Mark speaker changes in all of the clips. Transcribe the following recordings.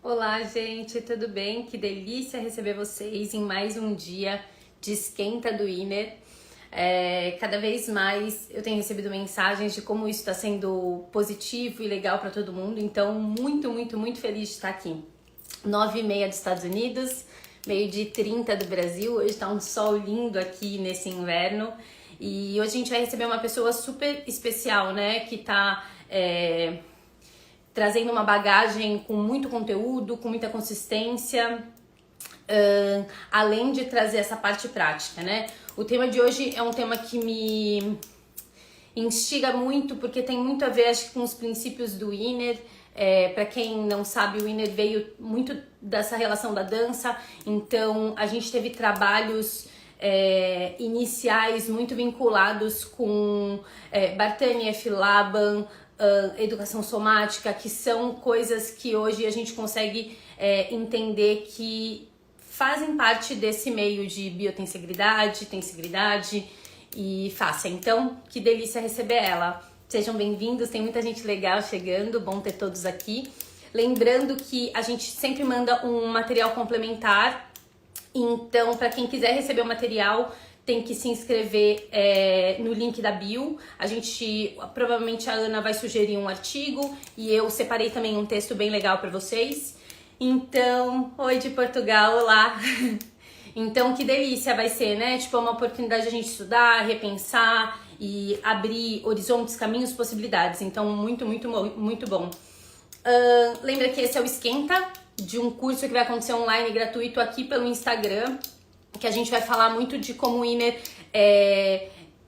Speaker 1: Olá, gente, tudo bem? Que delícia receber vocês em mais um dia de esquenta do Inner. Cada vez mais eu tenho recebido mensagens de como isso está sendo positivo e legal para todo mundo, então muito feliz de estar aqui. 9h30 dos Estados Unidos, meio-dia e 30 do Brasil. Hoje está um sol lindo aqui nesse inverno e hoje a gente vai receber uma pessoa super especial, né? Que tá trazendo uma bagagem com muito conteúdo, com muita consistência, além de trazer essa parte prática, né? O tema de hoje é um tema que me instiga muito, porque tem muito a ver, acho que, com os princípios do Inner. Para quem não sabe, o Inner veio muito dessa relação da dança, então a gente teve trabalhos iniciais muito vinculados com Bartani, F. Laban, educação somática, que são coisas que hoje a gente consegue entender que fazem parte desse meio de biotensegridade, tensegridade e fácil. Então, que delícia receber ela. Sejam bem-vindos, tem muita gente legal chegando, bom ter todos aqui. Lembrando que a gente sempre manda um material complementar, então para quem quiser receber o material tem que se inscrever no link da bio. Provavelmente a Ana vai sugerir um artigo e eu separei também um texto bem legal para vocês. Então, oi de Portugal, olá! Então, que delícia vai ser, né? Tipo, é uma oportunidade de a gente estudar, repensar e abrir horizontes, caminhos, possibilidades. Então, muito bom. Lembra que esse é o Esquenta, de um curso que vai acontecer online gratuito aqui pelo Instagram, que a gente vai falar muito de como o Inner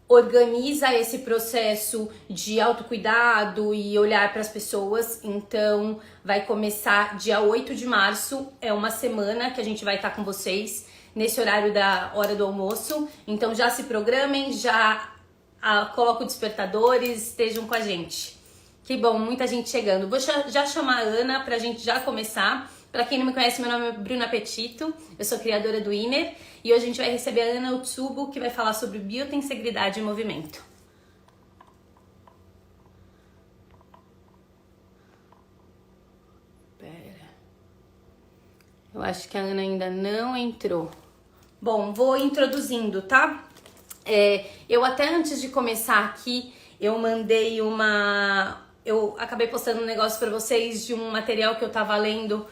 Speaker 1: organiza esse processo de autocuidado e olhar para as pessoas. Então, vai começar dia 8 de março, é uma semana que a gente vai estar com vocês nesse horário da hora do almoço. Então, já se programem, já coloquem despertadores, estejam com a gente. Que bom, muita gente chegando. Vou já chamar a Ana pra gente já começar. Pra quem não me conhece, meu nome é Bruna Petito, eu sou criadora do Inner e hoje a gente vai receber a Ana Otsubo, que vai falar sobre biotensegridade e movimento. Pera. Eu acho que a Ana ainda não entrou. Bom, vou introduzindo, tá? Eu até antes de começar aqui, eu mandei eu acabei postando um negócio pra vocês de um material que eu tava lendo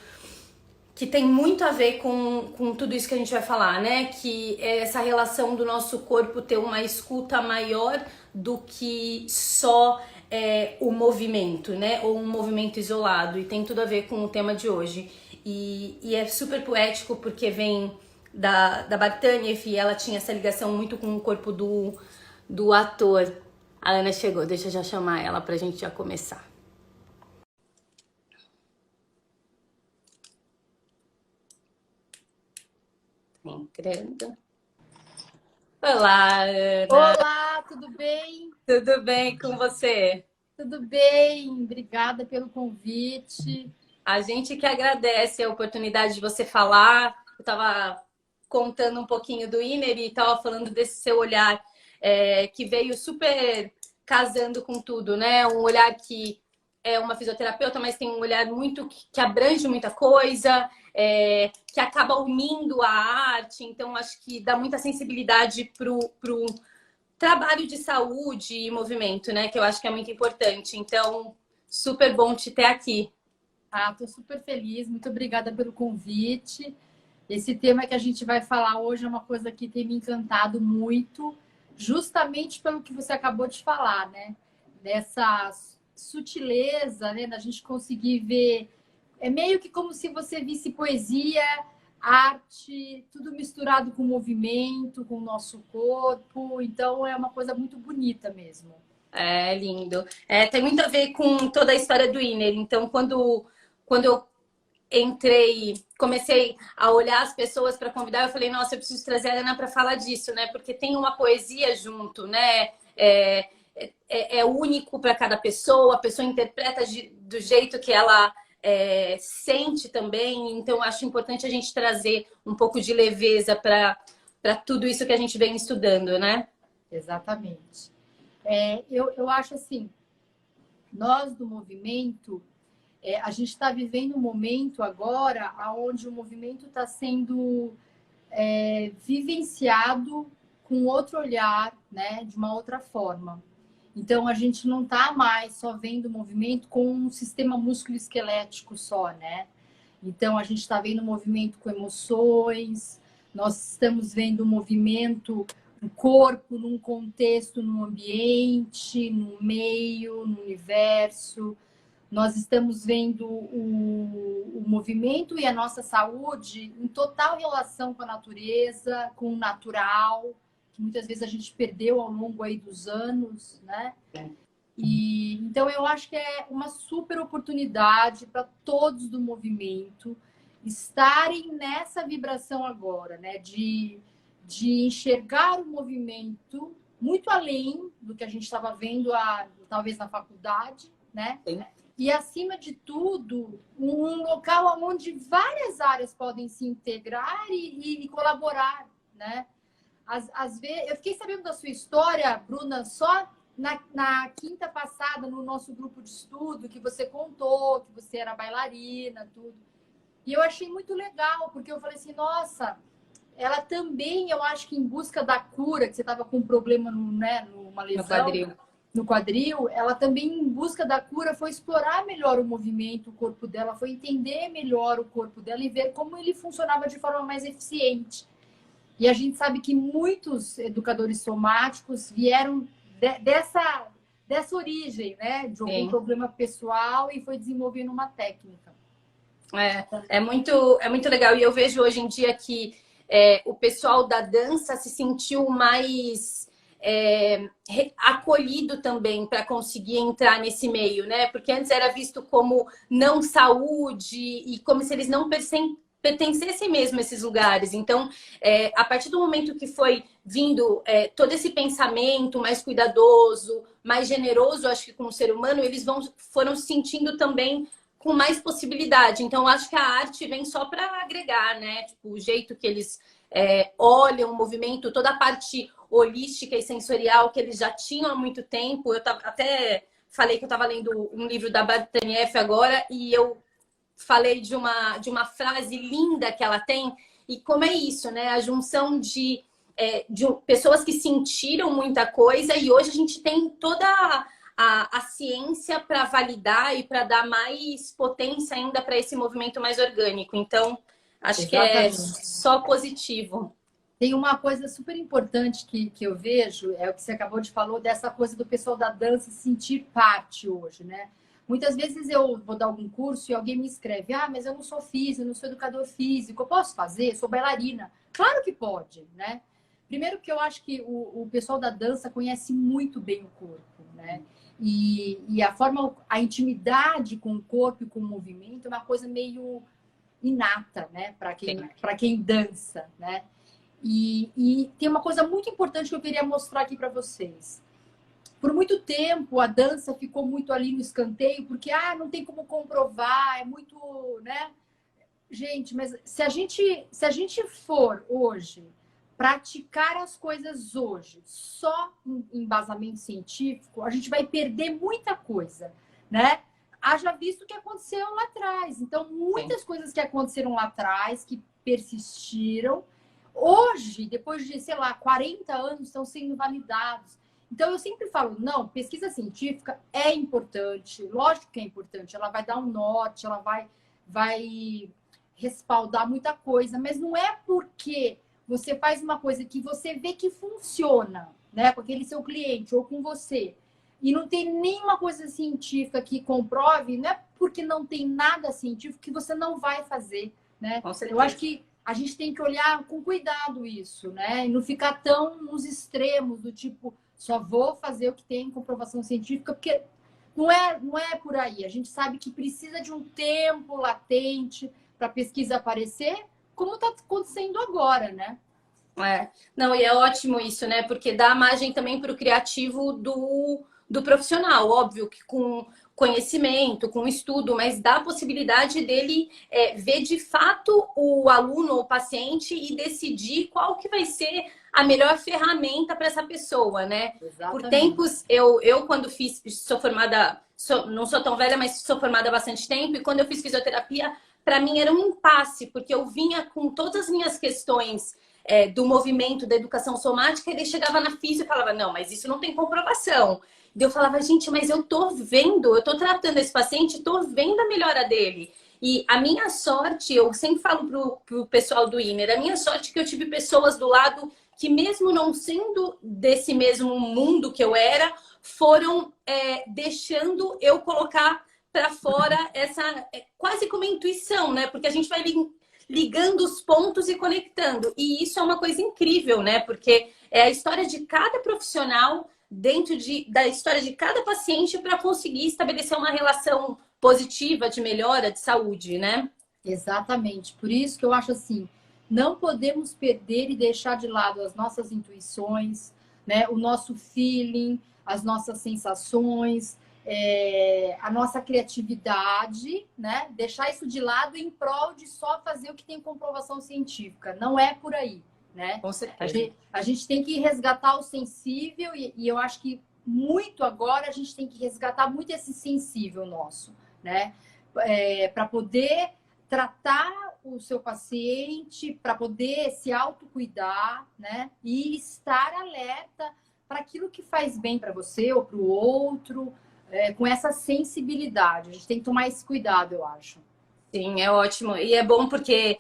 Speaker 1: que tem muito a ver com tudo isso que a gente vai falar, né? Que é essa relação do nosso corpo ter uma escuta maior do que só o movimento, né? Ou um movimento isolado. E tem tudo a ver com o tema de hoje. E é super poético porque vem da Bartanief e ela tinha essa ligação muito com o corpo do ator. A Ana chegou, deixa eu já chamar ela pra gente já começar. Entrando. Olá, Ana.
Speaker 2: Olá, tudo bem?
Speaker 1: Tudo bem com você?
Speaker 2: Tudo bem, obrigada pelo convite.
Speaker 1: A gente que agradece a oportunidade de você falar. Eu estava contando um pouquinho do Inner e estava falando desse seu olhar que veio super casando com tudo, né? Um olhar que é uma fisioterapeuta, mas tem um olhar muito que abrange muita coisa, que acaba unindo a arte. Então, acho que dá muita sensibilidade pro trabalho de saúde e movimento, né? Que eu acho que é muito importante. Então, super bom te ter aqui.
Speaker 2: Estou super feliz, muito obrigada pelo convite. Esse tema que a gente vai falar hoje é uma coisa que tem me encantado muito, justamente pelo que você acabou de falar, né? Dessa sutileza, né? Da gente conseguir ver. É meio que como se você visse poesia, arte, tudo misturado com movimento, com o nosso corpo. Então, é uma coisa muito bonita mesmo.
Speaker 1: É lindo. Tem muito a ver com toda a história do Inner. Então, quando eu comecei a olhar as pessoas para convidar, eu falei, nossa, eu preciso trazer a Ana para falar disso, né? Porque tem uma poesia junto, né? É único para cada pessoa, a pessoa interpreta do jeito que ela sente também. Então, acho importante a gente trazer um pouco de leveza para tudo isso que a gente vem estudando, né?
Speaker 2: Exatamente. Eu acho assim, nós do movimento, A gente está vivendo um momento agora onde o movimento está sendo vivenciado com outro olhar, né? De uma outra forma. Então, a gente não está mais só vendo o movimento com um sistema músculo-esquelético só, né? Então, a gente está vendo o movimento com emoções, nós estamos vendo o movimento do corpo num contexto, num ambiente, num meio, no universo. Nós estamos vendo o movimento e a nossa saúde em total relação com a natureza, com o natural, que muitas vezes a gente perdeu ao longo aí dos anos, né? E então eu acho que é uma super oportunidade para todos do movimento estarem nessa vibração agora, né? De enxergar o movimento muito além do que a gente estava vendo talvez na faculdade, né?
Speaker 1: Sim.
Speaker 2: E, acima de tudo, um local onde várias áreas podem se integrar e colaborar, né? Às vezes, eu fiquei sabendo da sua história, Bruna, só na quinta passada, no nosso grupo de estudo, que você contou que você era bailarina, tudo. E eu achei muito legal, porque eu falei assim, nossa, ela também, eu acho que em busca da cura, que você estava com um problema numa lesão, no quadril, ela também, em busca da cura, foi explorar melhor o movimento, o corpo dela, foi entender melhor o corpo dela e ver como ele funcionava de forma mais eficiente. E a gente sabe que muitos educadores somáticos vieram dessa origem, né? De algum problema pessoal e foi desenvolvendo uma técnica.
Speaker 1: É muito legal. E eu vejo hoje em dia que o pessoal da dança se sentiu mais acolhido também para conseguir entrar nesse meio, né? Porque antes era visto como não saúde e como se eles não pertencessem mesmo a esses lugares. Então, a partir do momento que foi vindo todo esse pensamento mais cuidadoso, mais generoso, acho que com o ser humano, eles foram se sentindo também com mais possibilidade. Então, acho que a arte vem só para agregar, né? Tipo, o jeito que eles olham o movimento, toda a parte holística e sensorial que eles já tinham há muito tempo. Eu até falei que eu estava lendo um livro da Bartanieff agora e eu falei de uma frase linda que ela tem. E como é isso, né? A junção de pessoas que sentiram muita coisa e hoje a gente tem toda a ciência para validar e para dar mais potência ainda para esse movimento mais orgânico. Então, acho que é só positivo.
Speaker 2: Tem uma coisa super importante que eu vejo, é o que você acabou de falar, dessa coisa do pessoal da dança sentir parte hoje, né? Muitas vezes eu vou dar algum curso e alguém me escreve, mas eu não sou físico, eu não sou educador físico, eu posso fazer? Eu sou bailarina. Claro que pode, né? Primeiro que eu acho que o pessoal da dança conhece muito bem o corpo, né? E a intimidade com o corpo e com o movimento é uma coisa meio inata, né? Para quem dança, né? E tem uma coisa muito importante que eu queria mostrar aqui para vocês. Por muito tempo, a dança ficou muito ali no escanteio, porque não tem como comprovar, é muito, né? Gente, mas se a gente for hoje praticar as coisas hoje só em embasamento científico, a gente vai perder muita coisa, né? Haja visto o que aconteceu lá atrás. Então, muitas coisas que aconteceram lá atrás, que persistiram, hoje, depois de, 40 anos, estão sendo validados. Então, eu sempre falo, não, pesquisa científica é importante, lógico que é importante, ela vai dar um norte, ela vai respaldar muita coisa, mas não é porque você faz uma coisa que você vê que funciona, né, com aquele seu cliente ou com você, e não tem nenhuma coisa científica que comprove, não é porque não tem nada científico que você não vai fazer, né? Eu acho que a gente tem que olhar com cuidado isso, né? E não ficar tão nos extremos do tipo, só vou fazer o que tem comprovação científica, porque não é por aí. A gente sabe que precisa de um tempo latente para a pesquisa aparecer, como está acontecendo agora, né?
Speaker 1: Não, e é ótimo isso, né? Porque dá margem também para o criativo do profissional, óbvio que com conhecimento, com estudo, mas dá a possibilidade dele ver de fato o aluno ou o paciente e decidir qual que vai ser a melhor ferramenta para essa pessoa, né?
Speaker 2: Exatamente.
Speaker 1: Por tempos, eu quando sou formada, não sou tão velha, mas sou formada há bastante tempo. E quando eu fiz fisioterapia, para mim era um impasse, porque eu vinha com todas as minhas questões do movimento, da educação somática, e daí chegava na física e falava, não, mas isso não tem comprovação. E eu falava, gente, mas eu tô vendo, eu tô tratando esse paciente, tô vendo a melhora dele. E a minha sorte, eu sempre falo pro pessoal do Inner, a minha sorte é que eu tive pessoas do lado que mesmo não sendo desse mesmo mundo que eu era, foram deixando eu colocar para fora essa quase como intuição, né? Porque a gente vai ligando os pontos e conectando. E isso é uma coisa incrível, né? Porque é a história de cada profissional dentro da história de cada paciente para conseguir estabelecer uma relação positiva de melhora de saúde, né?
Speaker 2: Exatamente. Por isso que eu acho assim, não podemos perder e deixar de lado as nossas intuições, né? O nosso feeling, as nossas sensações, a nossa criatividade, né? Deixar isso de lado em prol de só fazer o que tem comprovação científica. Não é por aí, né?
Speaker 1: Com certeza.
Speaker 2: A gente tem que resgatar o sensível e eu acho que muito agora a gente tem que resgatar muito esse sensível nosso, né? Para poder tratar o seu paciente, para poder se autocuidar, né? E estar alerta para aquilo que faz bem para você ou para o outro, com essa sensibilidade. A gente tem que tomar esse cuidado, eu acho.
Speaker 1: Sim, é ótimo. E é bom porque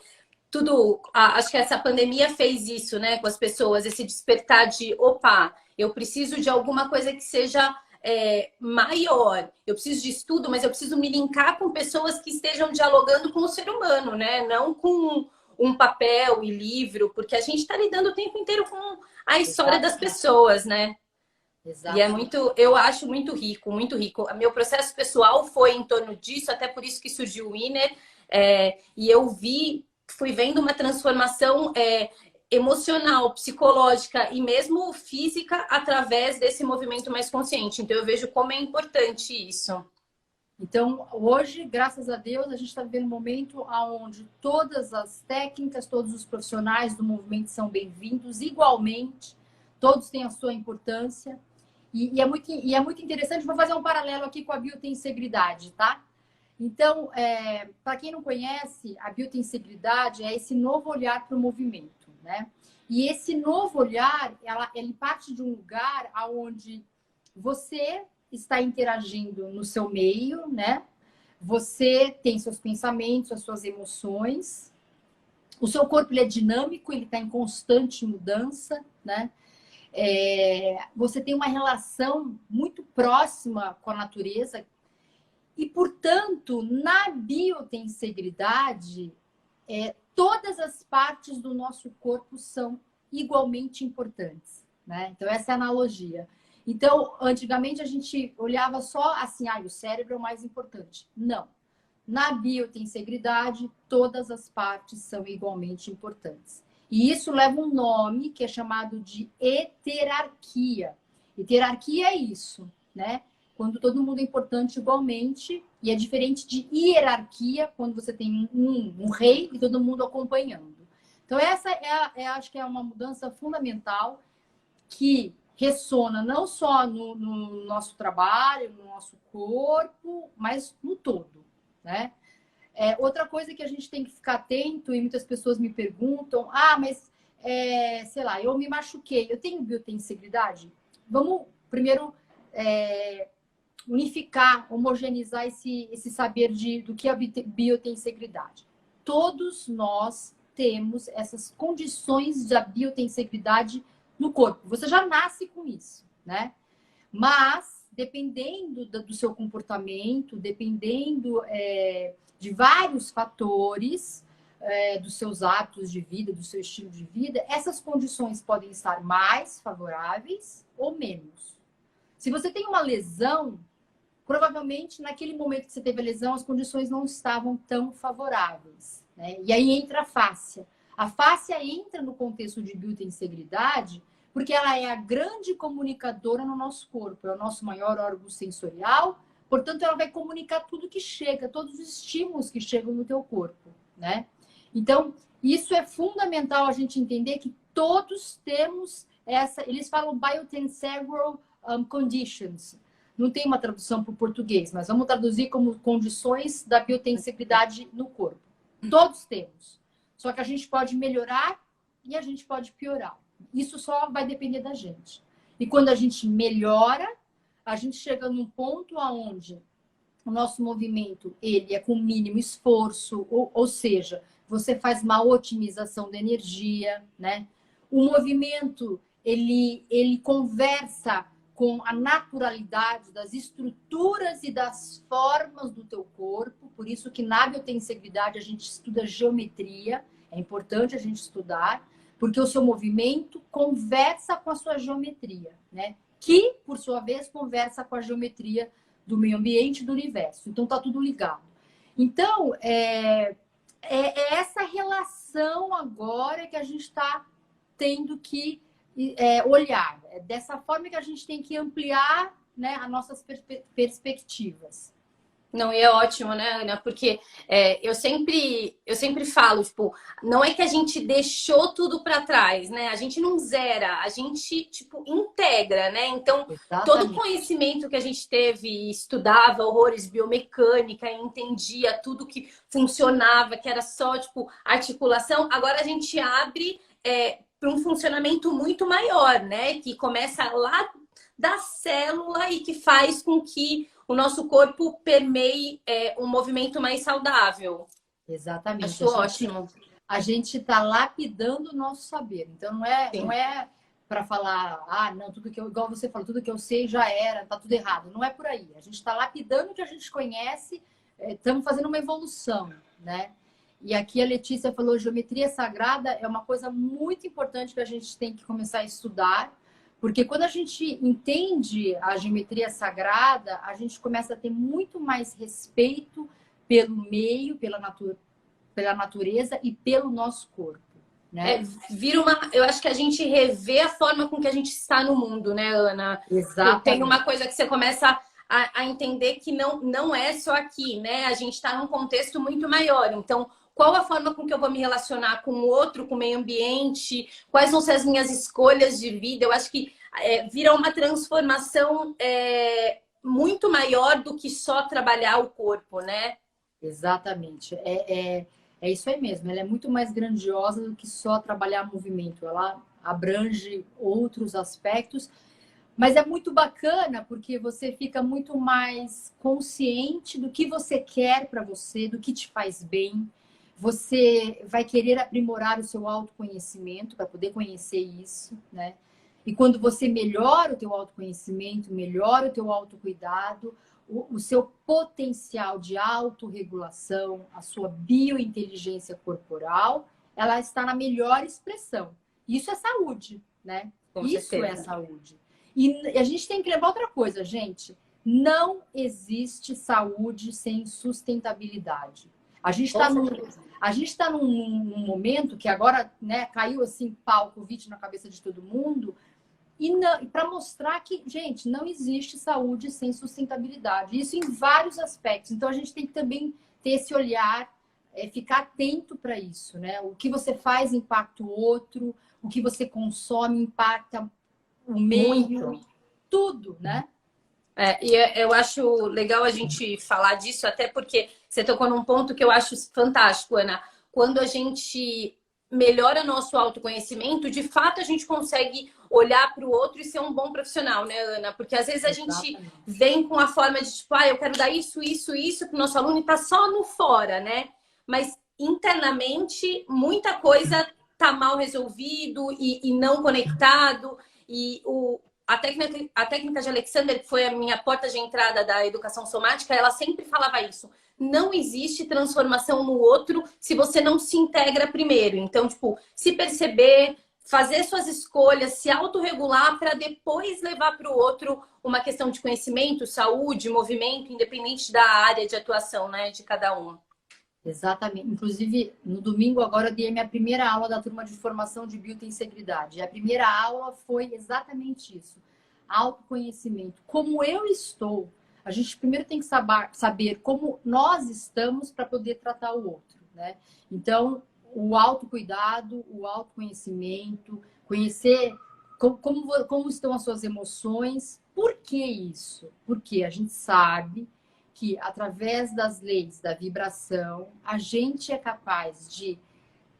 Speaker 1: acho que essa pandemia fez isso, né, com as pessoas, esse despertar de, opa, eu preciso de alguma coisa que seja maior. Eu preciso de estudo, mas eu preciso me linkar com pessoas que estejam dialogando com o ser humano, né? Não com um papel e livro, porque a gente está lidando o tempo inteiro com a história das pessoas, né? E é
Speaker 2: Exatamente.
Speaker 1: muito, eu acho muito rico, muito rico. O meu processo pessoal foi em torno disso, até por isso que surgiu o Winner. E eu fui vendo uma transformação emocional, psicológica e mesmo física através desse movimento mais consciente. Então eu vejo como é importante isso.
Speaker 2: Então, hoje, graças a Deus, a gente está vivendo um momento onde todas as técnicas, todos os profissionais do movimento são bem-vindos igualmente, todos têm a sua importância. E é muito interessante, vou fazer um paralelo aqui com a biotensegridade, tá? Então, para quem não conhece, a biotensegridade é esse novo olhar para o movimento, né? E esse novo olhar, ele parte de um lugar onde você está interagindo no seu meio, né? Você tem seus pensamentos, as suas emoções. O seu corpo ele é dinâmico, ele está em constante mudança, né? Você tem uma relação muito próxima com a natureza e, portanto, na biotensegridade, todas as partes do nosso corpo são igualmente importantes, né? Então, essa é a analogia. Então, antigamente a gente olhava só assim, o cérebro é o mais importante. Não. Na biotensegridade, todas as partes são igualmente importantes. E isso leva um nome que é chamado de heterarquia. Heterarquia é isso, né? Quando todo mundo é importante igualmente, e é diferente de hierarquia, quando você tem um rei e todo mundo acompanhando. Então, essa acho que é uma mudança fundamental que ressona não só no nosso trabalho, no nosso corpo, mas no todo, né? Outra coisa que a gente tem que ficar atento, e muitas pessoas me perguntam, mas, sei lá, eu me machuquei, eu tenho biotensegridade? Vamos primeiro unificar, homogeneizar esse saber do que é a biotensegridade. Todos nós temos essas condições da biotensegridade no corpo. Você já nasce com isso, né? Mas, dependendo do seu comportamento, dependendo de vários fatores, dos seus hábitos de vida, do seu estilo de vida, essas condições podem estar mais favoráveis ou menos. Se você tem uma lesão, provavelmente naquele momento que você teve a lesão, as condições não estavam tão favoráveis, né? E aí entra a fáscia. A fáscia entra no contexto de biotensegridade porque ela é a grande comunicadora no nosso corpo, é o nosso maior órgão sensorial, portanto, ela vai comunicar tudo que chega, todos os estímulos que chegam no teu corpo, né? Então, isso é fundamental a gente entender que todos temos eles falam biotensegral conditions, não tem uma tradução para o português, mas vamos traduzir como condições da biotenseguridade no corpo. Todos temos. Só que a gente pode melhorar e a gente pode piorar. Isso só vai depender da gente. E quando a gente melhora, a gente chega num ponto onde o nosso movimento ele é com mínimo esforço, ou seja, você faz uma otimização da energia, né? O movimento ele conversa com a naturalidade das estruturas e das formas do teu corpo, por isso que na biotensegridade a gente estuda geometria, é importante a gente estudar, porque o seu movimento conversa com a sua geometria, né? Que, por sua vez, conversa com a geometria do meio ambiente e do universo. Então, tá tudo ligado. Então, é essa relação agora que a gente está tendo que olhar. É dessa forma que a gente tem que ampliar, né, as nossas perspectivas.
Speaker 1: Não, e é ótimo, né, Ana? Porque eu sempre falo, tipo, não é que a gente deixou tudo para trás, né? A gente não zera, a gente, tipo, integra, né? Então,
Speaker 2: Exatamente.
Speaker 1: todo o conhecimento que a gente teve, estudava horrores biomecânica, entendia tudo que funcionava, que era só, tipo, articulação, agora a gente abre para um funcionamento muito maior, né? Que começa lá da célula e que faz com que o nosso corpo permeie um movimento mais saudável.
Speaker 2: Exatamente.
Speaker 1: Acho ótimo.
Speaker 2: A gente está lapidando o nosso saber. Então, não é para falar, não, tudo que eu, igual você falou, tudo que eu sei já era, tá tudo errado. Não é por aí. A gente está lapidando o que a gente conhece, estamos fazendo uma evolução, né? E aqui a Letícia falou, geometria sagrada é uma coisa muito importante que a gente tem que começar a estudar, porque quando a gente entende a geometria sagrada, a gente começa a ter muito mais respeito pelo meio, pela natureza e pelo nosso corpo, né?
Speaker 1: Eu acho que a gente revê a forma com que a gente está no mundo, né, Ana?
Speaker 2: Exatamente.
Speaker 1: Tem uma coisa que você começa a entender que não é só aqui, né? A gente está num contexto muito maior. Então, qual a forma com que eu vou me relacionar com o outro, com o meio ambiente? Quais vão ser as minhas escolhas de vida? Eu acho que vira uma transformação muito maior do que só trabalhar o corpo, né?
Speaker 2: Exatamente. É isso aí mesmo. Ela é muito mais grandiosa do que só trabalhar movimento. Ela abrange outros aspectos. Mas é muito bacana porque você fica muito mais consciente do que você quer para você, do que te faz bem. Você vai querer aprimorar o seu autoconhecimento para poder conhecer isso, né? E quando você melhora o teu autoconhecimento, melhora o teu autocuidado, o seu potencial de autorregulação, a sua biointeligência corporal, ela está na melhor expressão. Isso é saúde, né?
Speaker 1: Com
Speaker 2: Isso
Speaker 1: certeza.
Speaker 2: é saúde. E a gente tem que levar outra coisa, gente. Não existe saúde sem sustentabilidade. A gente está num momento que agora, né, caiu assim pau Covid na cabeça de todo mundo. E para mostrar que, gente, não existe saúde sem sustentabilidade. Isso em vários aspectos. Então, a gente tem que também ter esse olhar, ficar atento para isso, né? O que você faz impacta o outro, o que você consome impacta o meio,
Speaker 1: Muito.
Speaker 2: tudo, né?
Speaker 1: Eu acho legal a gente falar disso, até porque você tocou num ponto que eu acho fantástico, Ana. Quando a gente melhora nosso autoconhecimento, de fato a gente consegue olhar para o outro e ser um bom profissional, né, Ana? Porque às vezes a gente vem com a forma de tipo, eu quero dar isso para o nosso aluno e tá só no fora, né? Mas internamente muita coisa tá mal resolvido e não conectado. E a técnica de Alexander, que foi a minha porta de entrada da educação somática, ela sempre falava isso. Não existe transformação no outro se você não se integra primeiro. Então, tipo, se perceber, fazer suas escolhas, se autorregular para depois levar para o outro uma questão de conhecimento, saúde, movimento, independente da área de atuação, né, de cada um.
Speaker 2: Exatamente. Inclusive, no domingo agora eu dei a minha primeira aula da turma de formação de biotensegridade. E a primeira aula foi exatamente isso. Autoconhecimento. Como eu estou. A gente primeiro tem que saber como nós estamos para poder tratar o outro, né? Então, o autocuidado, o autoconhecimento, conhecer como estão as suas emoções, Por que isso? Porque a gente sabe que através das leis da vibração, a gente é capaz de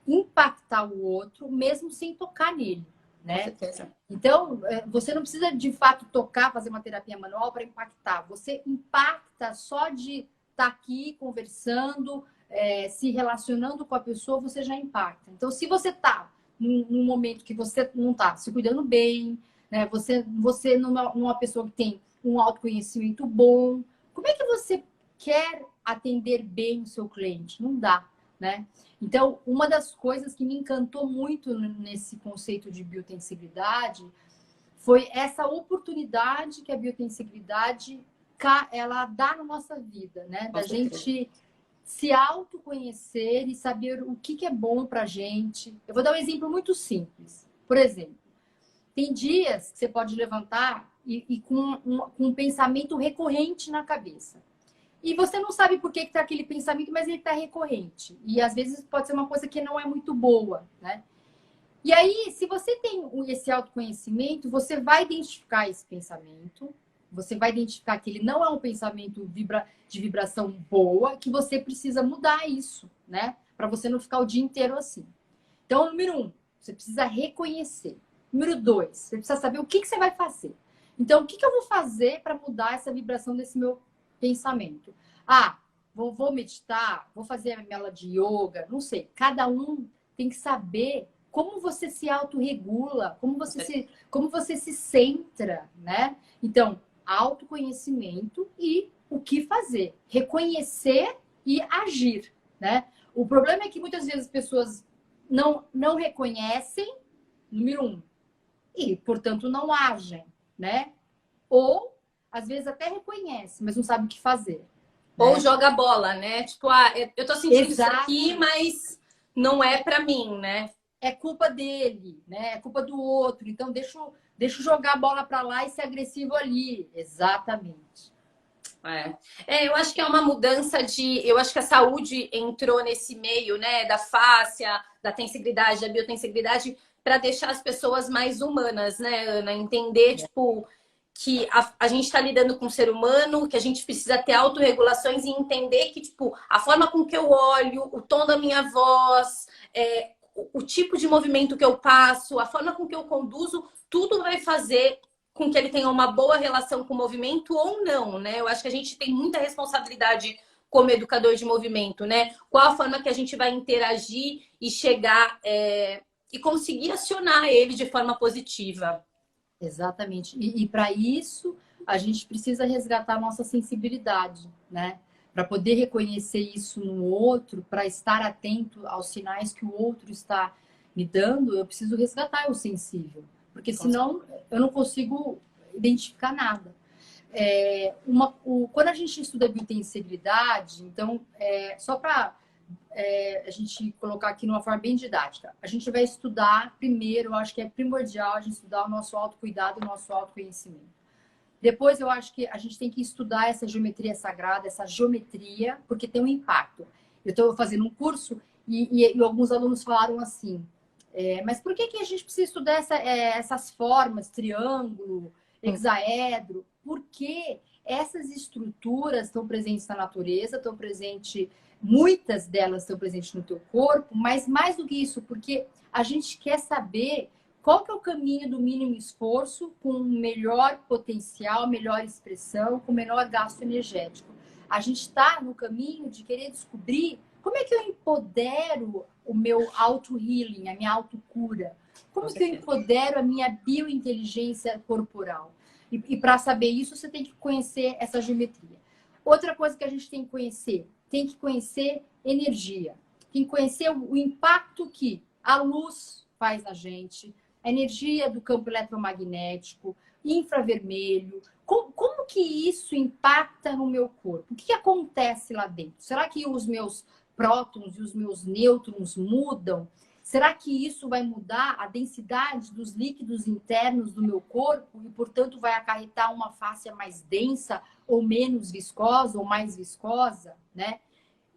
Speaker 2: impactar o outro mesmo sem tocar nele,
Speaker 1: Com
Speaker 2: né?
Speaker 1: certeza.
Speaker 2: Então, você não precisa de fato tocar, fazer uma terapia manual para impactar. Você impacta só de estar aqui conversando, se relacionando com a pessoa, você já impacta. Então, se você está num momento que você não está se cuidando bem, né? Você não é uma pessoa que tem um autoconhecimento bom, como é que você quer atender bem o seu cliente? Não dá, né? Então, uma das coisas que me encantou muito nesse conceito de biotensibilidade foi essa oportunidade que a biotensibilidade ela dá na nossa vida, né?
Speaker 1: Com
Speaker 2: Da
Speaker 1: certeza.
Speaker 2: gente se autoconhecer e saber o que é bom pra gente. Eu vou dar um exemplo muito simples. Por exemplo, tem dias que você pode levantar e com um pensamento recorrente na cabeça. E você não sabe por que está aquele pensamento, mas ele está recorrente. E às vezes pode ser uma coisa que não é muito boa, né? E aí, se você tem esse autoconhecimento, você vai identificar esse pensamento, você vai identificar que ele não é um pensamento de vibração boa, que você precisa mudar isso, né? Para você não ficar o dia inteiro assim. Então, número 1, você precisa reconhecer. Número 2, você precisa saber o que você vai fazer. Então, o que eu vou fazer para mudar essa vibração desse meu pensamento? Ah, vou meditar, vou fazer a minha aula de yoga, não sei. Cada um tem que saber como você se autorregula, como você se centra, né? Então, autoconhecimento e o que fazer. Reconhecer e agir, né? O problema é que muitas vezes as pessoas não reconhecem, número 1, e, portanto, não agem, né? Ou, às vezes, até reconhece, mas não sabe o que fazer.
Speaker 1: Ou
Speaker 2: Né?
Speaker 1: joga bola, né? Tipo, eu tô sentindo isso aqui,
Speaker 2: Exato.
Speaker 1: mas não é pra mim, né?
Speaker 2: É culpa dele, né? É culpa do outro. Então, deixa eu jogar a bola para lá e ser agressivo ali. Exatamente.
Speaker 1: Eu acho que é uma mudança de. Eu acho que a saúde entrou nesse meio, né? Da fáscia, da tensibilidade, da biotensibilidade, para deixar as pessoas mais humanas, né, Ana? Entender, tipo, que a gente está lidando com um ser humano, que a gente precisa ter autorregulações e entender que, tipo, a forma com que eu olho, o tom da minha voz, o tipo de movimento que eu passo, a forma com que eu conduzo, tudo vai fazer com que ele tenha uma boa relação com o movimento ou não, né? Eu acho que a gente tem muita responsabilidade como educador de movimento, né? Qual a forma que a gente vai interagir e chegar e conseguir acionar ele de forma positiva.
Speaker 2: Exatamente. E para isso, a gente precisa resgatar a nossa sensibilidade, né? Para poder reconhecer isso no outro, para estar atento aos sinais que o outro está me dando, eu preciso resgatar o sensível. Porque senão eu não consigo identificar nada. Quando a gente estuda biotensibilidade, então, só para a gente colocar aqui de uma forma bem didática, a gente vai estudar primeiro, eu acho que é primordial a gente estudar o nosso autocuidado e o nosso autoconhecimento. Depois, eu acho que a gente tem que estudar essa geometria sagrada, essa geometria, porque tem um impacto. Eu estou fazendo um curso e alguns alunos falaram assim, mas por que a gente precisa estudar essas formas, triângulo, hexaedro? Porque essas estruturas estão presentes na natureza, estão presentes, muitas delas estão presentes no teu corpo, mas mais do que isso, porque a gente quer saber qual que é o caminho do mínimo esforço com melhor potencial, melhor expressão, com menor gasto energético. A gente está no caminho de querer descobrir como é que eu empodero o meu auto-healing, a minha autocura. Como que eu empodero a minha biointeligência corporal? E para saber isso, você tem que conhecer essa geometria. Outra coisa que a gente tem que conhecer energia. Tem que conhecer o impacto que a luz faz na gente, a energia do campo eletromagnético, infravermelho. Como que isso impacta no meu corpo? O que acontece lá dentro? Será que os meus prótons e os meus nêutrons mudam? Será que isso vai mudar a densidade dos líquidos internos do meu corpo e, portanto, vai acarretar uma fáscia mais densa ou menos viscosa ou mais viscosa, né?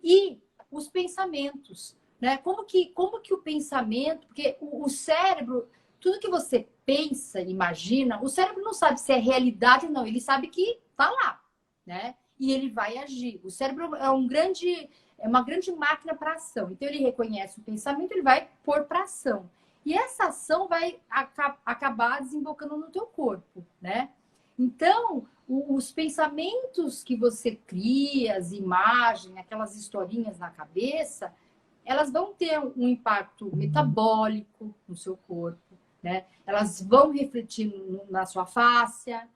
Speaker 2: E os pensamentos, né? Como que o pensamento, porque o cérebro tudo que você pensa, imagina, o cérebro não sabe se é realidade ou não, ele sabe que tá lá, né? E ele vai agir. O cérebro é uma grande máquina para ação. Então ele reconhece o pensamento, ele vai pôr para ação. E essa ação vai acabar desembocando no teu corpo, né? Então, os pensamentos que você cria, as imagens, aquelas historinhas na cabeça, elas vão ter um impacto metabólico no seu corpo, né? Elas vão refletir na sua fáscia,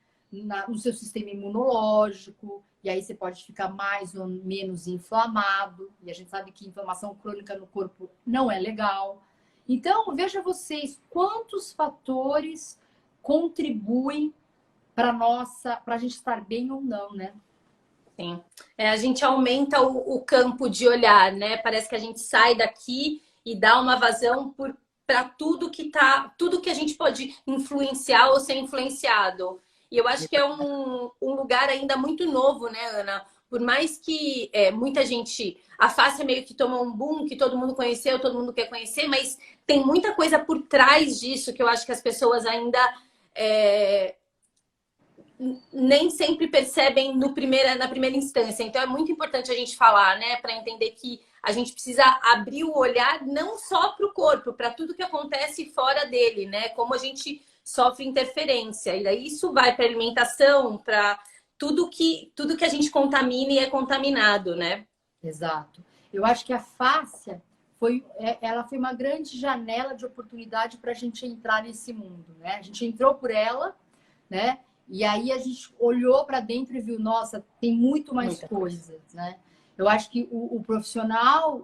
Speaker 2: no seu sistema imunológico, e aí você pode ficar mais ou menos inflamado, e a gente sabe que inflamação crônica no corpo não é legal. Então, veja vocês quantos fatores contribuem para a gente estar bem ou não, né?
Speaker 1: Sim. A gente aumenta o campo de olhar, né? Parece que a gente sai daqui e dá uma vazão para tudo que a gente pode influenciar ou ser influenciado. E eu acho que é um lugar ainda muito novo, né, Ana? Por mais que muita gente, a face meio que toma um boom, que todo mundo conheceu, todo mundo quer conhecer, mas tem muita coisa por trás disso que eu acho que as pessoas ainda nem sempre percebem na primeira instância. Então é muito importante a gente falar, né, para entender que a gente precisa abrir o olhar não só para o corpo, para tudo que acontece fora dele, né? Como a gente sofre interferência. E daí isso vai para alimentação, para tudo que a gente contamina e é contaminado, né?
Speaker 2: Exato. Eu acho que a fáscia ela foi uma grande janela de oportunidade para a gente entrar nesse mundo, né? A gente entrou por ela, né? E aí a gente olhou para dentro e viu, nossa, tem muito mais coisas, né? Eu acho que o profissional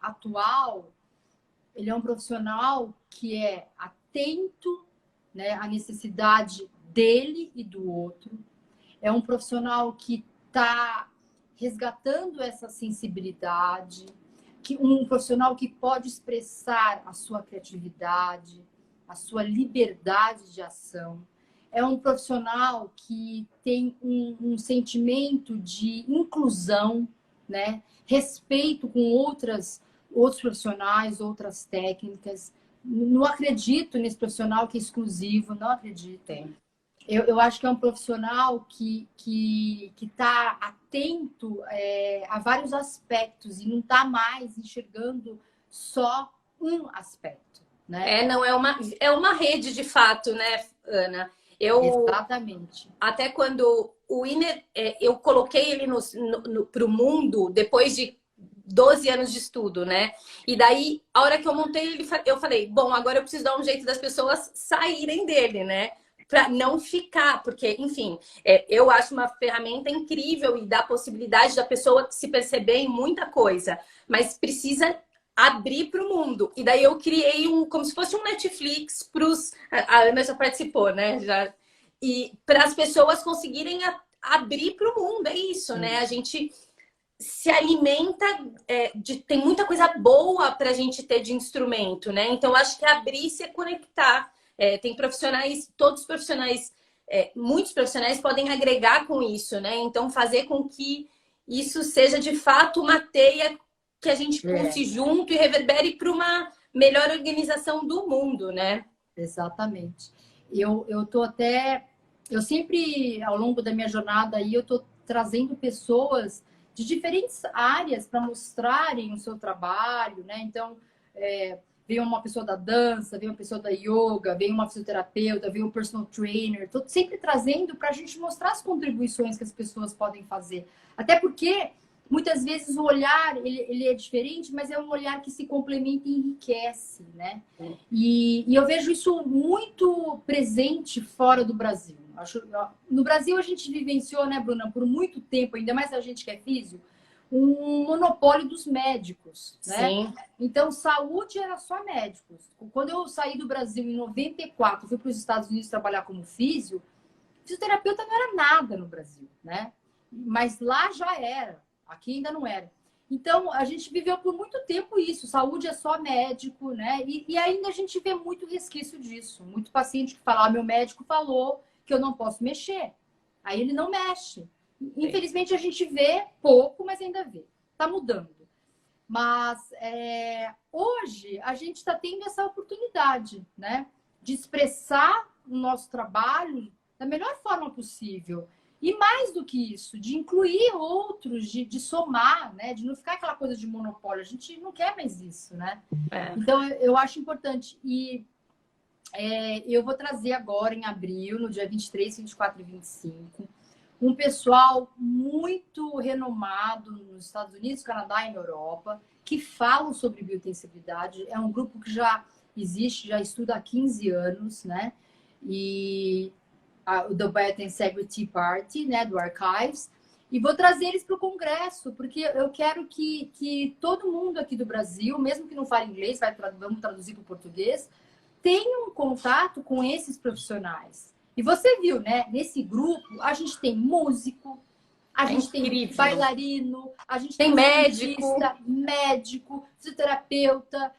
Speaker 2: atual, ele é um profissional que é atento, né, à necessidade dele e do outro. É um profissional que está resgatando essa sensibilidade, um profissional que pode expressar a sua criatividade, a sua liberdade de ação. É um profissional que tem um sentimento de inclusão, né? Respeito com outros profissionais, outras técnicas. Não acredito nesse profissional que é exclusivo, não acredito. Eu acho que é um profissional que está atento a vários aspectos e não está mais enxergando só um aspecto, né?
Speaker 1: Não é uma rede de fato, né, Ana?
Speaker 2: Exatamente.
Speaker 1: Até quando o Iner, eu coloquei ele para o mundo depois de 12 anos de estudo, né? E daí, a hora que eu montei ele, eu falei, bom, agora eu preciso dar um jeito das pessoas saírem dele, né? Para não ficar, porque, enfim, eu acho uma ferramenta incrível e dá a possibilidade da pessoa se perceber em muita coisa, mas precisa abrir para o mundo. E daí eu criei como se fosse um Netflix para os... A Ana já participou, né? E para as pessoas conseguirem abrir para o mundo, é isso, né? A gente se alimenta, tem muita coisa boa para a gente ter de instrumento, né? Então, acho que abrir e se conectar. Tem profissionais, todos os profissionais, muitos profissionais podem agregar com isso, né? Então, fazer com que isso seja de fato uma teia que a gente pulse junto e reverbere para uma melhor organização do mundo, né?
Speaker 2: Exatamente. Eu sempre, ao longo da minha jornada aí, eu tô trazendo pessoas de diferentes áreas para mostrarem o seu trabalho, né? Então, veio uma pessoa da dança, veio uma pessoa da yoga, veio uma fisioterapeuta, veio um personal trainer. Estou sempre trazendo para a gente mostrar as contribuições que as pessoas podem fazer. Até porque, muitas vezes, o olhar ele é diferente, mas é um olhar que se complementa e enriquece, né? E eu vejo isso muito presente fora do Brasil. No Brasil, a gente vivenciou, né, Bruna, por muito tempo, ainda mais a gente que é físio, um monopólio dos médicos, né?
Speaker 1: Sim.
Speaker 2: Então, saúde era só médicos. Quando eu saí do Brasil em 94, fui para os Estados Unidos trabalhar como físio, fisioterapeuta não era nada no Brasil, né? Mas lá já era, aqui ainda não era. Então, a gente viveu por muito tempo isso, saúde é só médico, né? E ainda a gente vê muito resquício disso. Muito paciente que fala, meu médico falou que eu não posso mexer. Aí ele não mexe. Infelizmente, a gente vê pouco, mas ainda vê. Tá mudando. Mas hoje a gente está tendo essa oportunidade, né? De expressar o nosso trabalho da melhor forma possível. E mais do que isso, de incluir outros, de somar, né? De não ficar aquela coisa de monopólio. A gente não quer mais isso, né? Então, eu acho importante. E eu vou trazer agora, em abril, no dia 23, 24 e 25, um pessoal muito renomado nos Estados Unidos, Canadá e na Europa, que falam sobre biotensibilidade. É um grupo que já existe, já estuda há 15 anos, né? E do Biointegrity Party, né? Do Archives. E vou trazer eles para o congresso, porque eu quero que todo mundo aqui do Brasil, mesmo que não fale inglês, vamos traduzir para o português, tenha um contato com esses profissionais. E você viu, né? Nesse grupo, a gente tem músico, a gente tem bailarino, a gente tem médico, fisioterapeuta,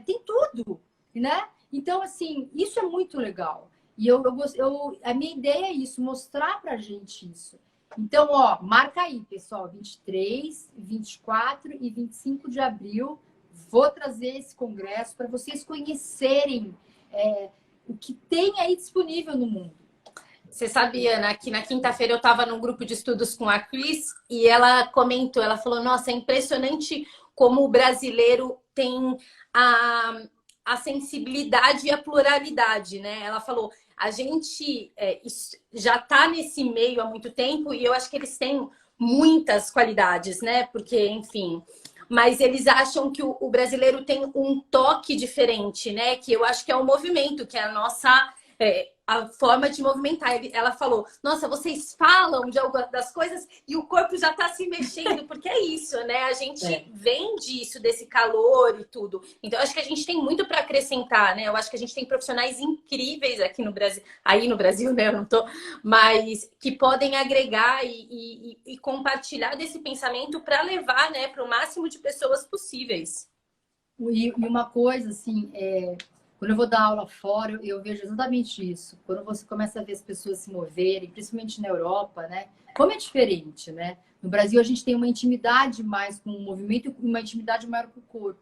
Speaker 2: tem tudo, né? Então, assim, isso é muito legal. E a minha ideia é isso, mostrar pra gente isso. Então, ó, marca aí, pessoal, 23, 24 e 25 de abril, vou trazer esse congresso para vocês conhecerem o que tem aí disponível no mundo.
Speaker 1: Você sabia, Ana, que na quinta-feira eu estava num grupo de estudos com a Cris e ela comentou, ela falou, nossa, é impressionante como o brasileiro tem a sensibilidade e a pluralidade, né? Ela falou, a gente já está nesse meio há muito tempo e eu acho que eles têm muitas qualidades, né? Porque, enfim... Mas eles acham que o brasileiro tem um toque diferente, né? Que eu acho que é o movimento, que é a nossa... a forma de movimentar. Ela falou, nossa, vocês falam de algumas das coisas e o corpo já está se mexendo, porque é isso, né? A gente vem disso, desse calor e tudo. Então, eu acho que a gente tem muito para acrescentar, né? Eu acho que a gente tem profissionais incríveis aqui no Brasil, aí no Brasil, né? Eu não tô, mas que podem agregar e compartilhar desse pensamento para levar, né, para o máximo de pessoas possíveis.
Speaker 2: E uma coisa, assim, quando eu vou dar aula fora, eu vejo exatamente isso. Quando você começa a ver as pessoas se moverem, principalmente na Europa, né? Como é diferente, né? No Brasil, a gente tem uma intimidade mais com o movimento e uma intimidade maior com o corpo.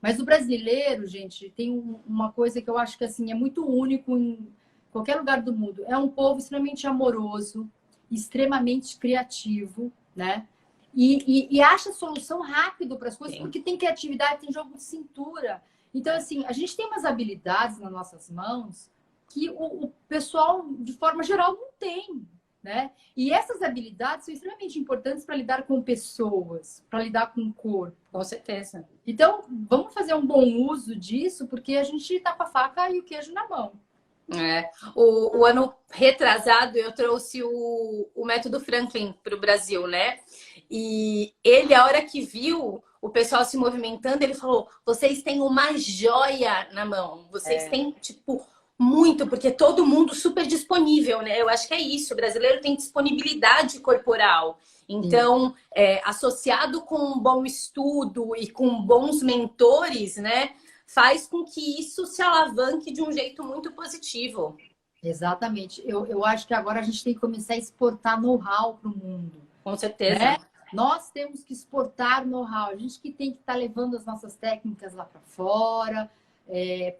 Speaker 2: Mas o brasileiro, gente, tem uma coisa que eu acho que assim, é muito único em qualquer lugar do mundo. É um povo extremamente amoroso, extremamente criativo, né? E acha solução rápido para as coisas, porque tem criatividade, tem jogo de cintura. Então, assim, a gente tem umas habilidades nas nossas mãos que o pessoal, de forma geral, não tem, né? E essas habilidades são extremamente importantes para lidar com pessoas, para lidar com o corpo.
Speaker 1: Com certeza.
Speaker 2: Então, vamos fazer um bom uso disso, porque a gente está com a faca e o queijo na mão.
Speaker 1: O ano retrasado, eu trouxe o método Franklin para o Brasil, né? E ele, a hora que viu o pessoal se movimentando, ele falou, vocês têm uma joia na mão. Vocês têm, tipo, muito, porque todo mundo super disponível, né? Eu acho que é isso. O brasileiro tem disponibilidade corporal. Então, associado com um bom estudo e com bons mentores, né? Faz com que isso se alavanque de um jeito muito positivo.
Speaker 2: Exatamente. Eu acho que agora a gente tem que começar a exportar know-how para o mundo.
Speaker 1: Com certeza.
Speaker 2: Né? Nós temos que exportar know-how. A gente que tem que estar levando as nossas técnicas lá para fora,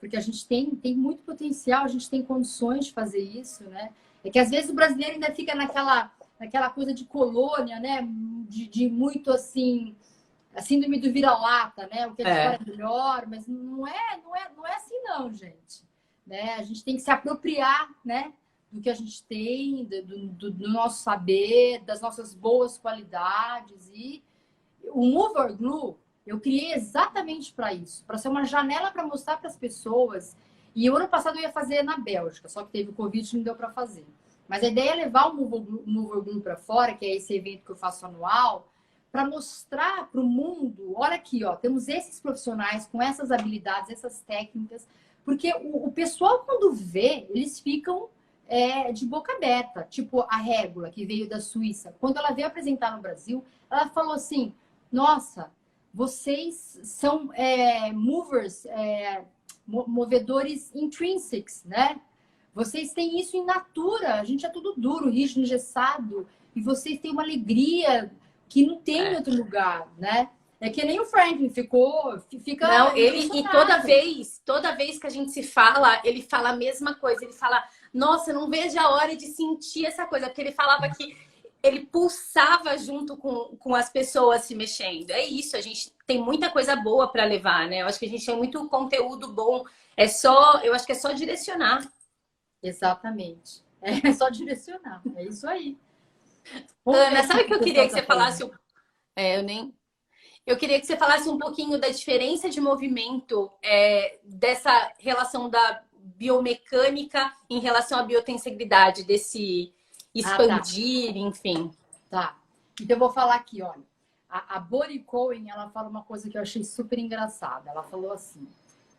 Speaker 2: porque a gente tem muito potencial, a gente tem condições de fazer isso, né? É que às vezes o brasileiro ainda fica naquela coisa de colônia, né? De muito assim, a síndrome do vira-lata, né? O que é de fora é melhor, mas não é assim não, gente. Né? A gente tem que se apropriar, né? Do que a gente tem, do nosso saber, das nossas boas qualidades. E o Mover Glue eu criei exatamente para isso, para ser uma janela para mostrar para as pessoas. E o ano passado eu ia fazer na Bélgica, só que teve o Covid e não deu para fazer. Mas a ideia é levar o Mover Glue para fora, que é esse evento que eu faço anual, para mostrar para o mundo, olha aqui, ó, temos esses profissionais com essas habilidades, essas técnicas, porque o pessoal quando vê, eles ficam de boca aberta, tipo a Régula, que veio da Suíça. Quando ela veio apresentar no Brasil, ela falou assim, nossa, vocês são movers, movedores intrinsics, né? Vocês têm isso em natura, a gente é tudo duro, rígido, engessado, e vocês têm uma alegria que não tem em outro lugar, né? É que nem o Franklin fica
Speaker 1: Não, ele e
Speaker 2: impressionado.
Speaker 1: toda vez que a gente se fala, ele fala a mesma coisa. Ele fala, nossa, eu não vejo a hora de sentir essa coisa, porque ele falava que ele pulsava junto com as pessoas se mexendo. É isso, a gente tem muita coisa boa para levar, né? Eu acho que a gente tem muito conteúdo bom. Eu acho que é só direcionar.
Speaker 2: Exatamente. É só direcionar. É isso aí. Vamos ver
Speaker 1: Ana,
Speaker 2: aqui o
Speaker 1: sabe o
Speaker 2: que
Speaker 1: que
Speaker 2: o
Speaker 1: eu queria
Speaker 2: pessoal
Speaker 1: que
Speaker 2: está
Speaker 1: você
Speaker 2: falando.
Speaker 1: falasse? Eu nem. Eu queria que você falasse um pouquinho da diferença de movimento, dessa relação da biomecânica em relação à biotensegridade, desse
Speaker 2: Ah, tá.
Speaker 1: expandir, enfim.
Speaker 2: Tá. Então eu vou falar aqui, olha. A Bonnie Cohen, ela fala uma coisa que eu achei super engraçada. Ela falou assim: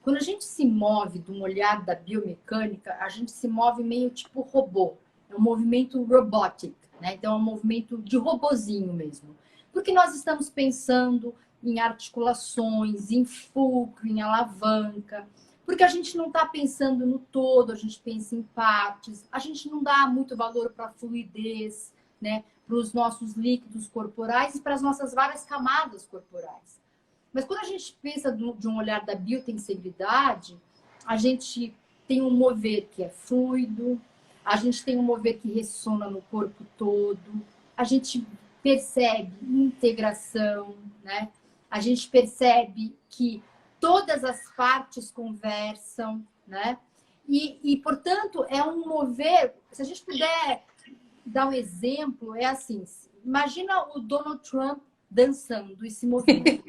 Speaker 2: quando a gente se move de um olhar da biomecânica, a gente se move meio tipo robô. É um movimento robotic, né? Então é um movimento de robozinho mesmo. Porque nós estamos pensando em articulações, em fulcro, em alavanca. Porque a gente não está pensando no todo, a gente pensa em partes, a gente não dá muito valor para a fluidez, né? Para os nossos líquidos corporais e para as nossas várias camadas corporais. Mas quando a gente pensa de um olhar da biotensegridade, a gente tem um mover que é fluido, a gente tem um mover que ressona no corpo todo, a gente percebe integração, né? A gente percebe que todas as partes conversam, né? Portanto, é um mover. Se a gente puder dar um exemplo, é assim: imagina o Donald Trump dançando e se movendo.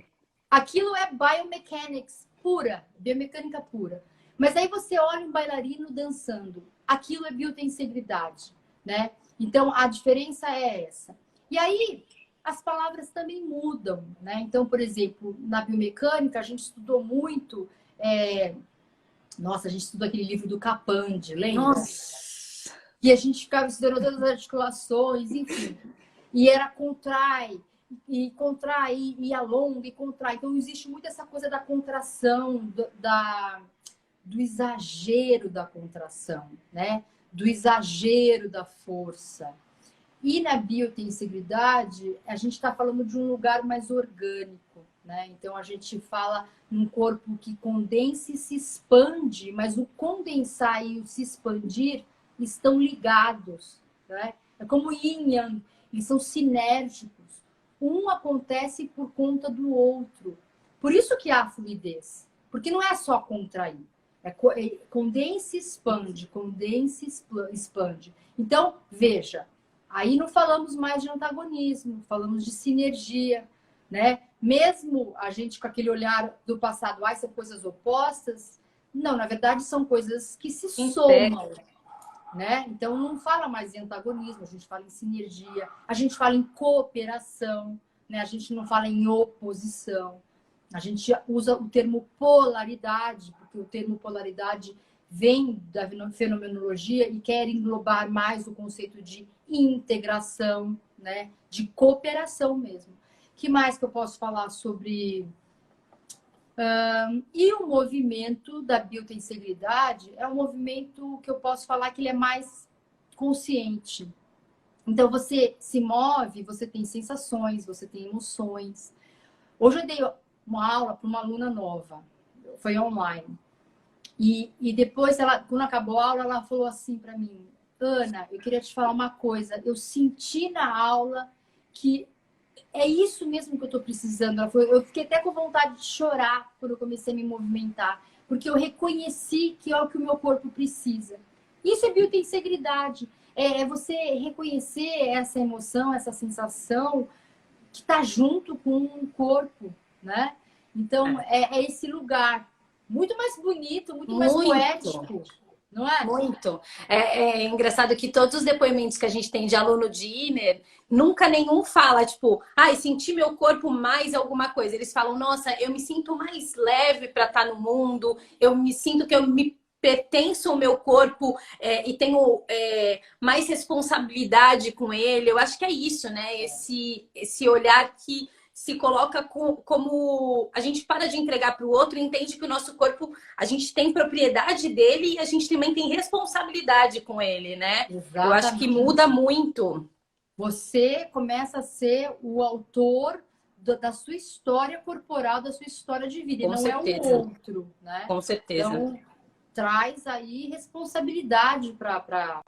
Speaker 2: Aquilo é biomechanics pura, biomecânica pura. Mas aí você olha um bailarino dançando, aquilo é biotensegridade, né? Então a diferença é essa. E aí as palavras também mudam, né? Então, por exemplo, na biomecânica a gente estudou muito, nossa, a gente estudou aquele livro do Capandi, lembra?
Speaker 1: Nossa!
Speaker 2: E a gente ficava estudando todas as articulações, enfim. E era contrai, e alonga, e contrai. Então, existe muito essa coisa da contração, do exagero da contração, né? Do exagero da força. E na biotensegridade, a gente está falando de um lugar mais orgânico, né? Então, a gente fala num corpo que condensa e se expande, mas o condensar e o se expandir estão ligados, né? É como yin yang, eles são sinérgicos. Um acontece por conta do outro. Por isso que há fluidez, porque não é só contrair. Condensa e expande, condensa e expande. Então, veja, aí não falamos mais de antagonismo, falamos de sinergia, né? Mesmo a gente com aquele olhar do passado, são coisas opostas. Não, na verdade são coisas que se somam, né? Então não fala mais em antagonismo, a gente fala em sinergia, a gente fala em cooperação, né? A gente não fala em oposição. A gente usa o termo polaridade, porque o termo polaridade vem da fenomenologia e quer englobar mais o conceito de integração, né? De cooperação mesmo. Que mais que eu posso falar sobre... E o movimento da biotensegridade é um movimento que eu posso falar que ele é mais consciente. Então, você se move, você tem sensações, você tem emoções. Hoje eu dei uma aula para uma aluna nova, foi online. E depois, quando acabou a aula, ela falou assim para mim: Ana, eu queria te falar uma coisa. Eu senti na aula que é isso mesmo que eu estou precisando. Ela falou, eu fiquei até com vontade de chorar quando eu comecei a me movimentar, porque eu reconheci que é o que o meu corpo precisa. Isso é biotensegridade. É você reconhecer essa emoção, essa sensação que está junto com o corpo, né? Então, é esse lugar muito mais bonito, muito mais poético, não é?
Speaker 1: Muito. É engraçado que todos os depoimentos que a gente tem de aluno de Inner, nunca nenhum fala, tipo, senti meu corpo mais alguma coisa. Eles falam, nossa, eu me sinto mais leve para estar no mundo, eu me sinto que eu me pertenço ao meu corpo e tenho mais responsabilidade com ele. Eu acho que é isso, né? Esse olhar que se coloca como a gente para de entregar para o outro e entende que o nosso corpo, a gente tem propriedade dele e a gente também tem responsabilidade com ele, né?
Speaker 2: Exatamente.
Speaker 1: Eu acho que muda muito.
Speaker 2: Você começa a ser o autor da sua história corporal, da sua história de vida,
Speaker 1: Com
Speaker 2: e não
Speaker 1: certeza.
Speaker 2: é o outro, né?
Speaker 1: Com certeza.
Speaker 2: Então, traz aí responsabilidade para...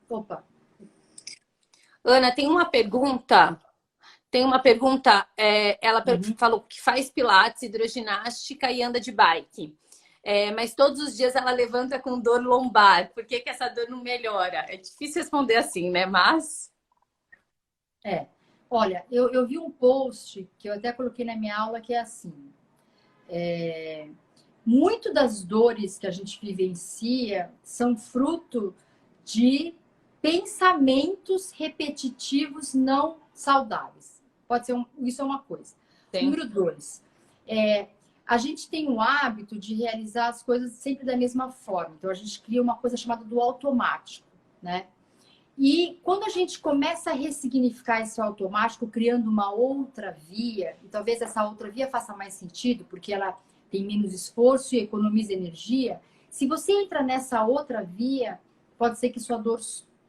Speaker 2: Opa!
Speaker 1: Ana, tem uma pergunta. Ela falou que faz pilates, hidroginástica e anda de bike. Mas todos os dias ela levanta com dor lombar. Por que essa dor não melhora? É difícil responder assim, né? Mas...
Speaker 2: Olha, eu vi um post que eu até coloquei na minha aula que é assim. Muito das dores que a gente vivencia são fruto de pensamentos repetitivos não saudáveis. Pode ser isso é uma coisa.
Speaker 1: Sim.
Speaker 2: Número 2, a gente tem o hábito de realizar as coisas sempre da mesma forma. Então, a gente cria uma coisa chamada do automático, né? E quando a gente começa a ressignificar esse automático, criando uma outra via, e talvez essa outra via faça mais sentido, porque ela tem menos esforço e economiza energia, se você entra nessa outra via, pode ser que sua dor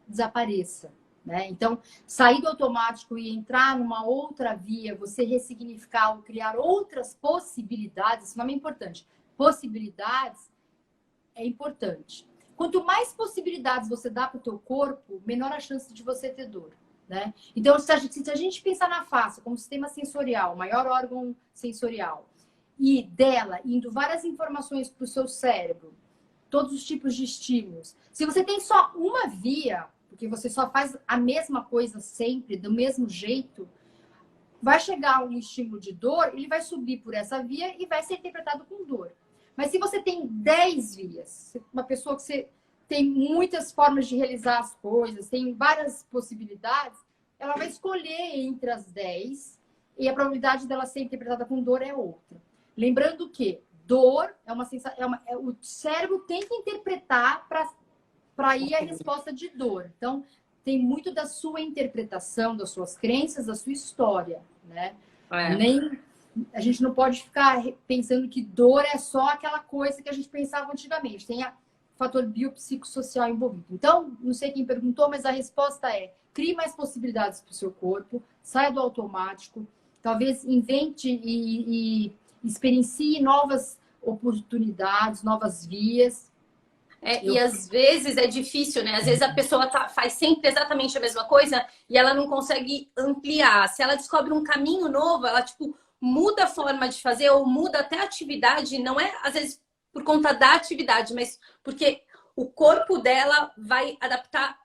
Speaker 2: desapareça, né? Então, sair do automático e entrar numa outra via, você ressignificar ou criar outras possibilidades, isso não é importante. Possibilidades é importante. Quanto mais possibilidades você dá para o teu corpo, menor a chance de você ter dor, né? Então, se a gente pensar na face como sistema sensorial, maior órgão sensorial, e dela indo várias informações para o seu cérebro, todos os tipos de estímulos. Se você tem só uma via, porque você só faz a mesma coisa sempre, do mesmo jeito, vai chegar um estímulo de dor, ele vai subir por essa via e vai ser interpretado com dor. Mas se você tem 10 vias, uma pessoa que você tem muitas formas de realizar as coisas, tem várias possibilidades, ela vai escolher entre as 10 e a probabilidade dela ser interpretada com dor é outra. Lembrando que dor é uma sensação, o cérebro tenta interpretar para ir a resposta de dor. Então, tem muito da sua interpretação, das suas crenças, da sua história, né? A gente não pode ficar pensando que dor é só aquela coisa que a gente pensava antigamente. Tem o fator biopsicossocial envolvido. Então, não sei quem perguntou, mas a resposta é: crie mais possibilidades para o seu corpo, saia do automático, talvez invente e experiencie novas oportunidades, novas vias.
Speaker 1: E às vezes é difícil, né? Às vezes a pessoa faz sempre exatamente a mesma coisa e ela não consegue ampliar. Se ela descobre um caminho novo, ela, tipo, muda a forma de fazer ou muda até a atividade. Não é, às vezes, por conta da atividade, mas porque o corpo dela vai adaptar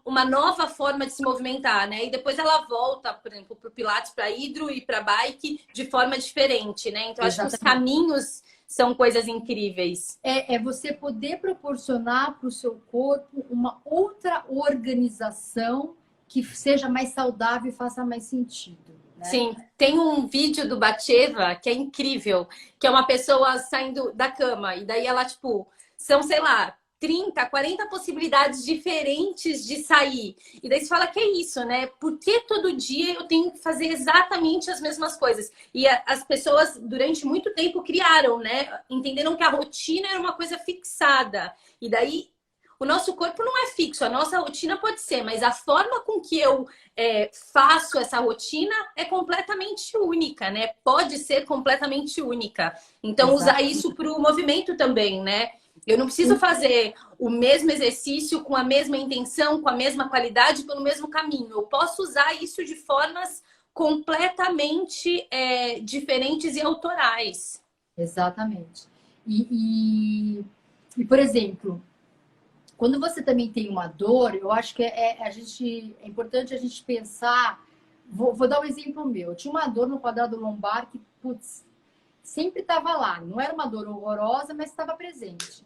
Speaker 1: uma nova forma de se movimentar, né? E depois ela volta, por exemplo, para o Pilates, para hidro e para bike de forma diferente, né? Então, acho que os caminhos são coisas incríveis.
Speaker 2: É você poder proporcionar para o seu corpo uma outra organização que seja mais saudável e faça mais sentido. Né?
Speaker 1: Sim, tem um vídeo do Batcheva que é incrível, que é uma pessoa saindo da cama e daí ela, tipo, são, sei lá, 30, 40 possibilidades diferentes de sair. E daí você fala que é isso, né? Por que todo dia eu tenho que fazer exatamente as mesmas coisas? E as pessoas, durante muito tempo, criaram, né? Entenderam que a rotina era uma coisa fixada. E daí, o nosso corpo não é fixo. A nossa rotina pode ser, mas a forma com que eu faço essa rotina é completamente única, né? Pode ser completamente única. Então, usar isso para o movimento também, né? Eu não preciso fazer o mesmo exercício com a mesma intenção, com a mesma qualidade, pelo mesmo caminho. Eu posso usar isso de formas completamente diferentes e autorais.
Speaker 2: Exatamente. E, por exemplo, quando você também tem uma dor, eu acho que é importante a gente pensar... Vou dar um exemplo meu. Eu tinha uma dor no quadrado lombar que, putz, sempre estava lá. Não era uma dor horrorosa, mas estava presente.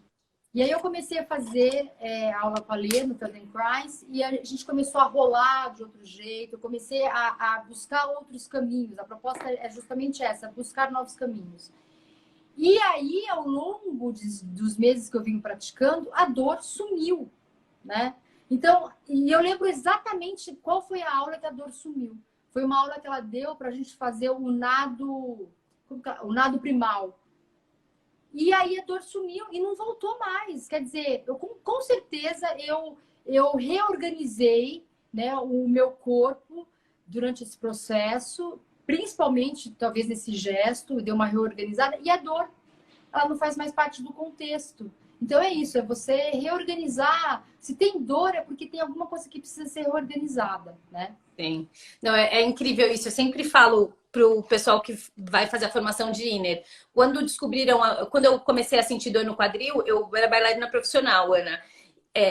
Speaker 2: E aí eu comecei a fazer aula com a Lê no Feldenkrais e a gente começou a rolar de outro jeito. Eu comecei a buscar outros caminhos. A proposta é justamente essa, buscar novos caminhos. E aí, ao longo dos meses que eu vim praticando, a dor sumiu, né? Então, e eu lembro exatamente qual foi a aula que a dor sumiu. Foi uma aula que ela deu para a gente fazer o nado primal. E aí a dor sumiu e não voltou mais. Quer dizer, com certeza eu reorganizei, né, o meu corpo durante esse processo principalmente, talvez nesse gesto, deu uma reorganizada, e a dor, ela não faz mais parte do contexto. Então é isso, é você reorganizar. Se tem dor, é porque tem alguma coisa que precisa ser reorganizada, né?
Speaker 1: Sim. Não, é incrível isso. Eu sempre falo pro pessoal que vai fazer a formação de inner. Quando descobriram, quando eu comecei a sentir dor no quadril, eu era bailarina profissional, Ana.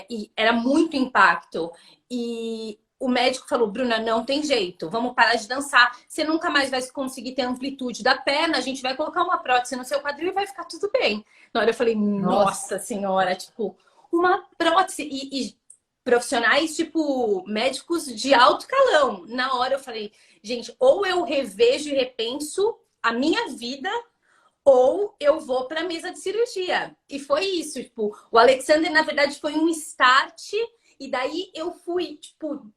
Speaker 1: E era muito impacto. E o médico falou, Bruna, não tem jeito, vamos parar de dançar. Você nunca mais vai conseguir ter amplitude da perna, a gente vai colocar uma prótese no seu quadril e vai ficar tudo bem. Na hora eu falei, nossa senhora, tipo, uma prótese. E profissionais, tipo, médicos de alto calão. Na hora eu falei, gente, ou eu revejo e repenso a minha vida, ou eu vou para a mesa de cirurgia. E foi isso, tipo, o Alexander, na verdade, foi um start, e daí eu fui, tipo,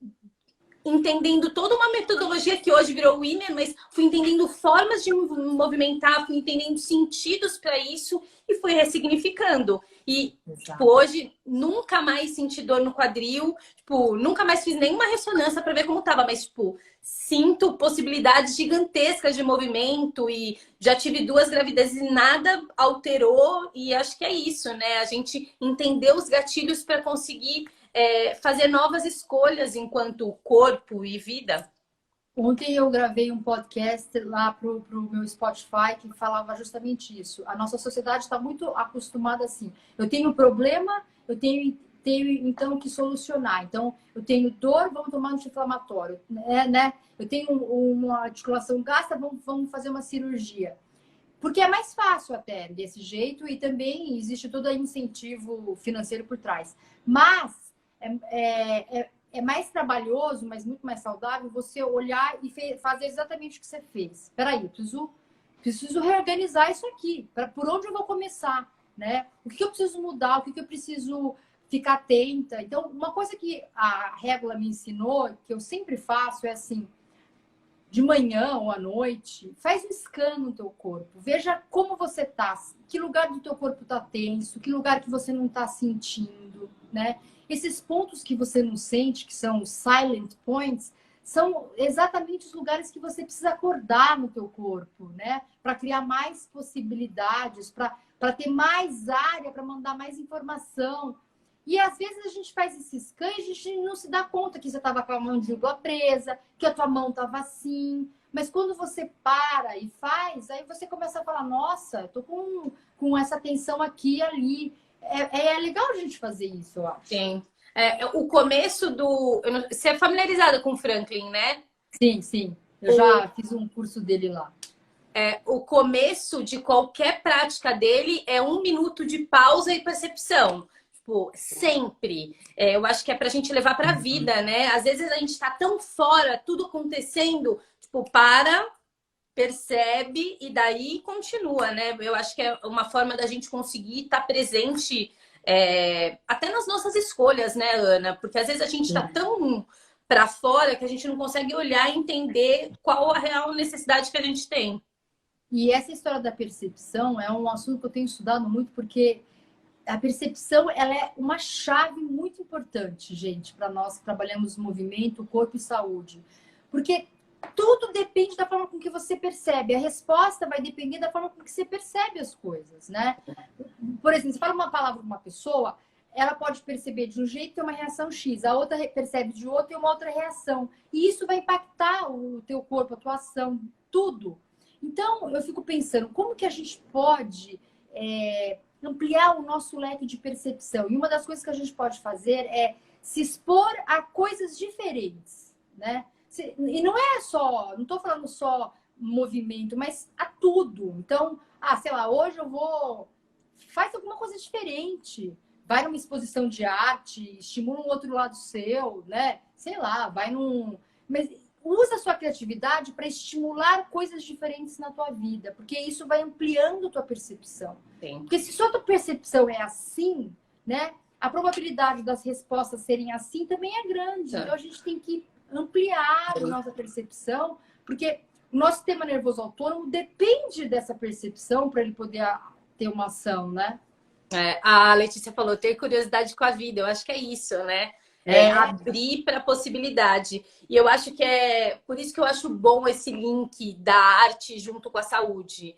Speaker 1: entendendo toda uma metodologia que hoje virou winner, mas fui entendendo formas de movimentar, fui entendendo sentidos para isso e fui ressignificando. E tipo, hoje nunca mais senti dor no quadril, tipo, nunca mais fiz nenhuma ressonância para ver como tava, mas tipo, sinto possibilidades gigantescas de movimento e já tive 2 gravidezes e nada alterou, e acho que é isso, né? A gente entender os gatilhos para conseguir fazer novas escolhas enquanto corpo e vida.
Speaker 2: Ontem eu gravei um podcast lá pro meu Spotify que falava justamente isso. A nossa sociedade está muito acostumada assim. Eu tenho um problema, eu tenho então que solucionar. Então, eu tenho dor, vamos tomar anti-inflamatório, né? Eu tenho uma articulação gasta, vamos fazer uma cirurgia. Porque é mais fácil até desse jeito e também existe todo incentivo financeiro por trás. Mas é mais trabalhoso, mas muito mais saudável você olhar e fazer exatamente o que você fez. Peraí, eu preciso reorganizar isso aqui. Por onde eu vou começar? Né? O que eu preciso mudar? O que eu preciso ficar atenta? Então, uma coisa que a Régula me ensinou, que eu sempre faço, é assim, de manhã ou à noite, faz um scan no teu corpo. Veja como você tá, que lugar do teu corpo tá tenso, que lugar que você não tá sentindo, né? Esses pontos que você não sente, que são os silent points, são exatamente os lugares que você precisa acordar no teu corpo, né? Para criar mais possibilidades, para ter mais área, para mandar mais informação. E às vezes a gente faz esse scan e a gente não se dá conta que você estava com a mandíbula presa, que a tua mão estava assim. Mas quando você para e faz, aí você começa a falar, nossa, eu tô com essa tensão aqui e ali. É legal a gente fazer isso, eu acho.
Speaker 1: Sim. O começo do... Você é familiarizada com o Franklin, né?
Speaker 2: Sim, sim. Eu já fiz um curso dele lá.
Speaker 1: O começo de qualquer prática dele é 1 minuto de pausa e percepção. Tipo, sempre. Eu acho que é pra gente levar pra vida, né? Às vezes a gente tá tão fora, tudo acontecendo, tipo, para, percebe e daí continua, né? Eu acho que é uma forma da gente conseguir estar presente até nas nossas escolhas, né, Ana? Porque às vezes a gente tá tão para fora que a gente não consegue olhar e entender qual a real necessidade que a gente tem.
Speaker 2: E essa história da percepção é um assunto que eu tenho estudado muito, porque a percepção ela é uma chave muito importante, gente, para nós que trabalhamos movimento, corpo e saúde. Porque tudo depende da forma com que você percebe. A resposta vai depender da forma com que você percebe as coisas, né? Por exemplo, você fala uma palavra para uma pessoa, ela pode perceber de um jeito e ter uma reação X, a outra percebe de outro e uma outra reação. E isso vai impactar o teu corpo, a tua ação, tudo. Então, eu fico pensando, como que a gente pode ampliar o nosso leque de percepção? E uma das coisas que a gente pode fazer é se expor a coisas diferentes, né? E não é só, não estou falando só movimento, mas a tudo. Então, sei lá, hoje eu vou... Faz alguma coisa diferente. Vai numa exposição de arte, estimula um outro lado seu, né? Sei lá, vai num... Mas usa a sua criatividade para estimular coisas diferentes na tua vida, porque isso vai ampliando a tua percepção.
Speaker 1: Sim.
Speaker 2: Porque se sua tua percepção é assim, né? A probabilidade das respostas serem assim também é grande. Então a gente tem que ampliar a nossa percepção, porque o nosso sistema nervoso autônomo depende dessa percepção para ele poder ter uma ação, né?
Speaker 1: A Letícia falou, ter curiosidade com a vida. Eu acho que é isso, né? abrir para a possibilidade. E eu acho que é por isso que eu acho bom esse link da arte junto com a saúde.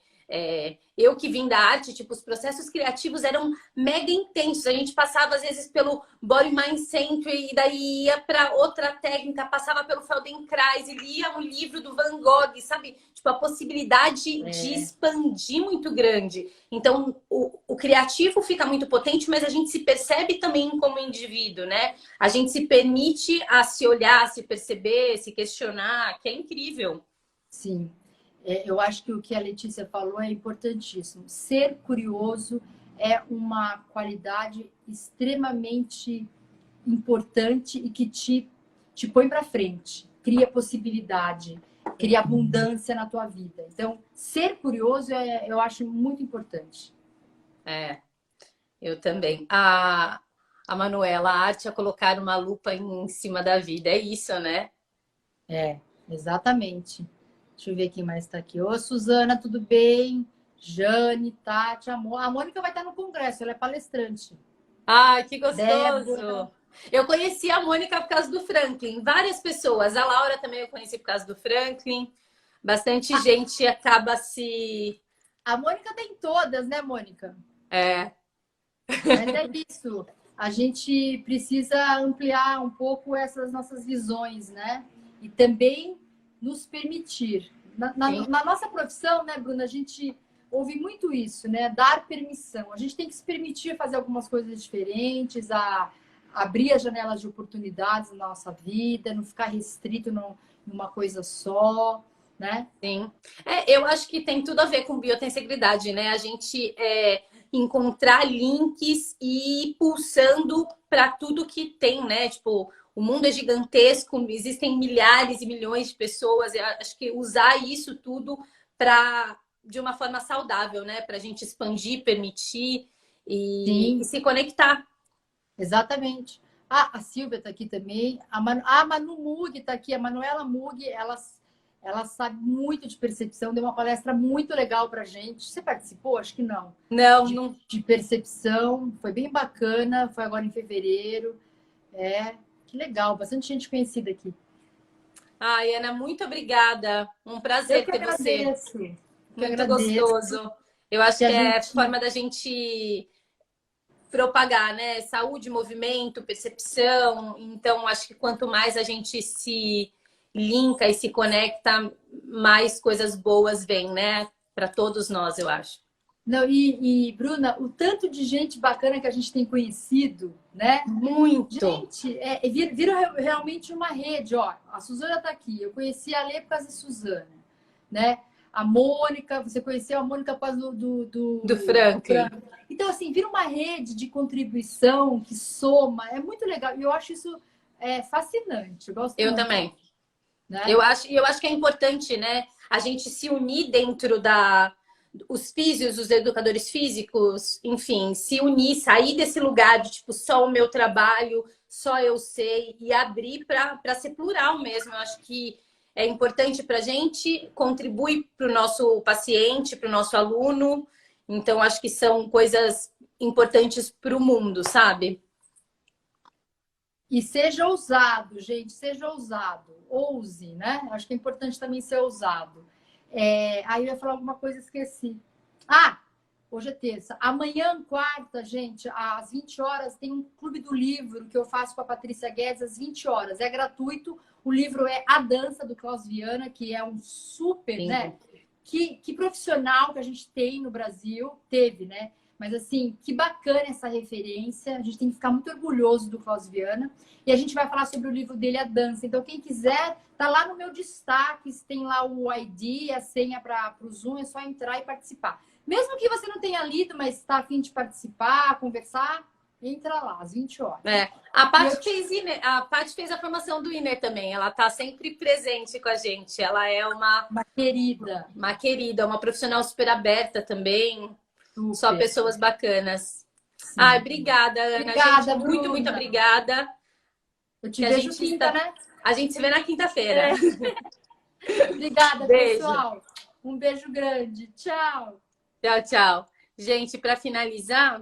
Speaker 1: Eu que vim da arte, tipo, os processos criativos eram mega intensos. A gente passava, às vezes, pelo Body Mind Center e daí ia para outra técnica, passava pelo Feldenkrais e lia um livro do Van Gogh, sabe? Tipo, a possibilidade de expandir muito grande. Então, o criativo fica muito potente, mas a gente se percebe também como indivíduo, né? A gente se permite a se olhar, se perceber, se questionar, que é incrível.
Speaker 2: Sim. Eu acho que o que a Letícia falou é importantíssimo. Ser curioso é uma qualidade extremamente importante e que te põe para frente, cria possibilidade, cria abundância na tua vida. Então, ser curioso eu acho muito importante.
Speaker 1: Eu também. A Manuela, a arte é colocar uma lupa em cima da vida. É isso, né?
Speaker 2: Exatamente. Deixa eu ver quem mais está aqui. Ô, Suzana, tudo bem? Jane, Tati, a Mônica vai estar no congresso, ela é palestrante.
Speaker 1: Ai, que gostoso!
Speaker 2: Débora.
Speaker 1: Eu conheci a Mônica por causa do Franklin. Várias pessoas. A Laura também eu conheci por causa do Franklin. Bastante gente acaba se...
Speaker 2: A Mônica tem todas, né, Mônica?
Speaker 1: Mas
Speaker 2: é isso. A gente precisa ampliar um pouco essas nossas visões, né? E também nos permitir. Na nossa profissão, né, Bruna, a gente ouve muito isso, né? Dar permissão. A gente tem que se permitir fazer algumas coisas diferentes, abrir as janelas de oportunidades na nossa vida, não ficar restrito numa coisa só, né?
Speaker 1: Sim. Eu acho que tem tudo a ver com biotensegridade, né? A gente encontrar links e ir pulsando para tudo que tem, né? Tipo, o mundo é gigantesco, existem milhares e milhões de pessoas. Eu acho que usar isso tudo de uma forma saudável, né? Para a gente expandir, permitir e se conectar.
Speaker 2: Exatamente. A Silvia está aqui também. A Manu Mug está aqui. A Manuela Mug, ela sabe muito de percepção. Deu uma palestra muito legal para gente. Você participou? Acho que não.
Speaker 1: Não.
Speaker 2: De percepção. Foi bem bacana. Foi agora em fevereiro. Que legal. Bastante gente conhecida aqui.
Speaker 1: Ai, Ana, muito obrigada. Um prazer ter
Speaker 2: agradeço.
Speaker 1: você. Muito gostoso. Eu acho que é a forma da gente propagar, né? Saúde, movimento, percepção. Então, acho que quanto mais a gente se linka e se conecta, mais coisas boas vêm, né? Para todos nós, eu acho.
Speaker 2: Não, e Bruna, o tanto de gente bacana que a gente tem conhecido, né?
Speaker 1: Muito.
Speaker 2: Gente, vira realmente uma rede, ó. A Suzana está aqui. Eu conheci a Lê por causa da Suzana, né? A Mônica, você conheceu a Mônica por causa do
Speaker 1: Franklin.
Speaker 2: Então, assim, vira uma rede de contribuição que soma. É muito legal. E eu acho isso fascinante. Eu gosto muito.
Speaker 1: Também.
Speaker 2: Né?
Speaker 1: Eu acho que é importante, né? A gente se unir dentro os físios, os educadores físicos, enfim, se unir, sair desse lugar de tipo só o meu trabalho, só eu sei e abrir para ser plural mesmo. Eu acho que é importante para a gente, contribui para o nosso paciente, para o nosso aluno. Então, acho que são coisas importantes para o mundo, sabe?
Speaker 2: E seja ousado, gente, seja ousado. Ouse, né? Acho que é importante também ser ousado. Aí eu ia falar alguma coisa e esqueci. Hoje é terça. Amanhã, quarta, gente, às 20 horas, tem um clube do livro que eu faço com a Patrícia Guedes às 20 horas. É gratuito. O livro é A Dança, do Klaus Viana, que é um super, né? Que profissional que a gente tem no Brasil. Teve, né? Mas, assim, que bacana essa referência. A gente tem que ficar muito orgulhoso do Klaus Viana. E a gente vai falar sobre o livro dele, A Dança. Então, quem quiser, tá lá no meu destaques. Tem lá o ID, a senha para o Zoom. É só entrar e participar. Mesmo que você não tenha lido, mas está a fim de participar, conversar, entra lá, às 20 horas.
Speaker 1: A Paty fez a formação do Inner também. Ela está sempre presente com a gente. Ela é uma
Speaker 2: querida.
Speaker 1: Uma querida, uma profissional super aberta também. Super. Só pessoas bacanas. Sim. Obrigada, Ana.
Speaker 2: Obrigada,
Speaker 1: gente, muito, muito obrigada.
Speaker 2: Eu te vejo quinta, né?
Speaker 1: A gente se vê na quinta-feira.
Speaker 2: Obrigada, pessoal. Um beijo grande. Tchau.
Speaker 1: Tchau, tchau. Gente, para finalizar,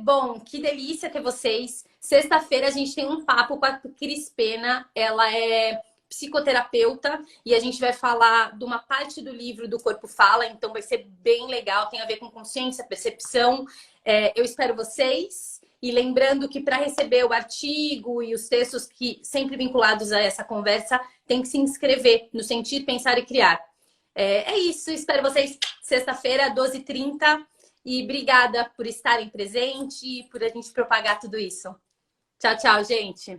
Speaker 1: Bom, que delícia ter vocês. Sexta-feira a gente tem um papo com a Cris Pena. Ela é psicoterapeuta e a gente vai falar de uma parte do livro do Corpo Fala, então vai ser bem legal, tem a ver com consciência, percepção. Eu espero vocês. E lembrando que para receber o artigo e os textos que sempre vinculados a essa conversa, tem que se inscrever no Sentir, Pensar e Criar. É isso, espero vocês sexta-feira, 12h30. E obrigada por estarem presentes e por a gente propagar tudo isso. Tchau, tchau, gente.